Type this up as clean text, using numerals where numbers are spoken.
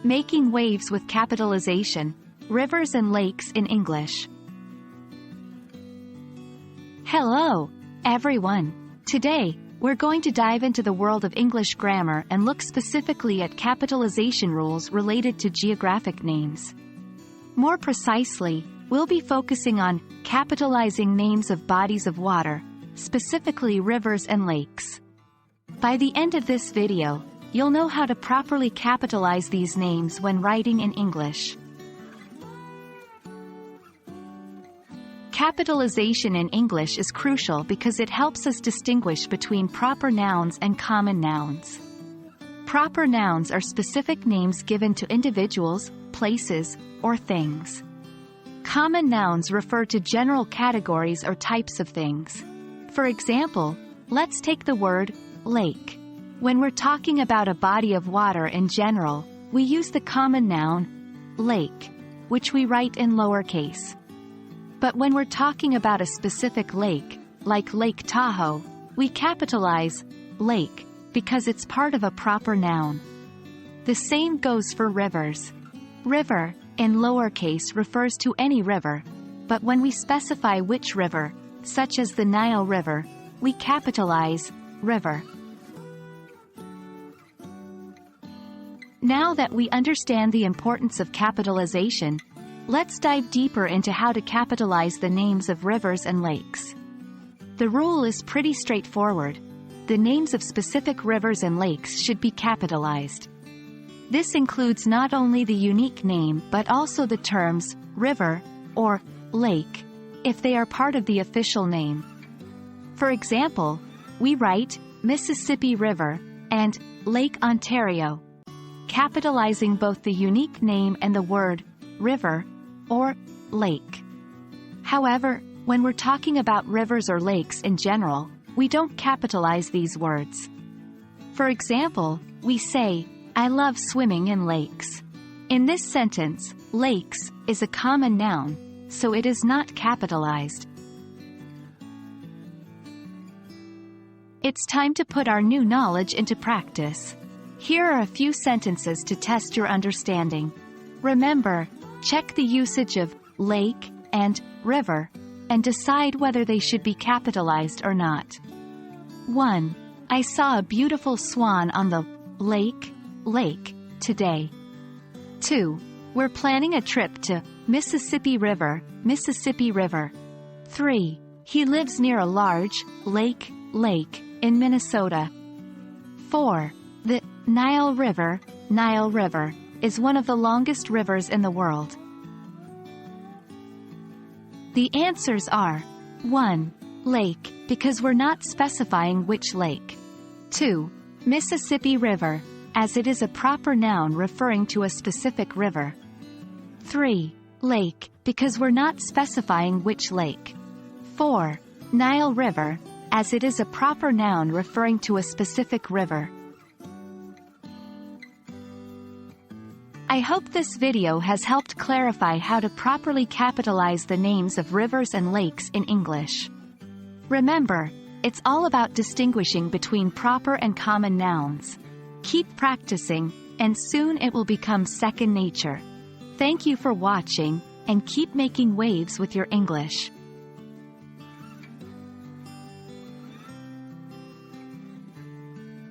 Making waves with capitalization, rivers and lakes in English. Hello, everyone. Today, we're going to dive into the world of English grammar and look specifically at capitalization rules related to geographic names. More precisely, we'll be focusing on capitalizing names of bodies of water, specifically rivers and lakes. By the end of this video, you'll know how to properly capitalize these names when writing in English. Capitalization in English is crucial because it helps us distinguish between proper nouns and common nouns. Proper nouns are specific names given to individuals, places, or things. Common nouns refer to general categories or types of things. For example, let's take the word lake. When we're talking about a body of water in general, we use the common noun lake, which we write in lowercase. But when we're talking about a specific lake, like Lake Tahoe, we capitalize lake because it's part of a proper noun. The same goes for rivers. River, in lowercase, refers to any river, but when we specify which river, such as the Nile River, we capitalize river. Now that we understand the importance of capitalization, let's dive deeper into how to capitalize the names of rivers and lakes. The rule is pretty straightforward. The names of specific rivers and lakes should be capitalized. This includes not only the unique name but also the terms river or lake, if they are part of the official name. For example, we write Mississippi River and Lake Ontario, capitalizing both the unique name and the word river or lake. However, when we're talking about rivers or lakes in general, we don't capitalize these words. For example, we say, I love swimming in lakes. In this sentence, lakes is a common noun, so it is not capitalized. It's time to put our new knowledge into practice. Here are a few sentences to test your understanding. Remember, check the usage of lake and river, and decide whether they should be capitalized or not. 1. I saw a beautiful swan on the lake today. 2. We're planning a trip to Mississippi River. 3. He lives near a large lake in Minnesota. 4. The Nile River is one of the longest rivers in the world. The answers are 1. Lake, because we're not specifying which lake. 2. Mississippi River, as it is a proper noun referring to a specific river. 3. Lake, because we're not specifying which lake. 4. Nile River, as it is a proper noun referring to a specific river. I hope this video has helped clarify how to properly capitalize the names of rivers and lakes in English. Remember, it's all about distinguishing between proper and common nouns. Keep practicing, and soon it will become second nature. Thank you for watching, and keep making waves with your English.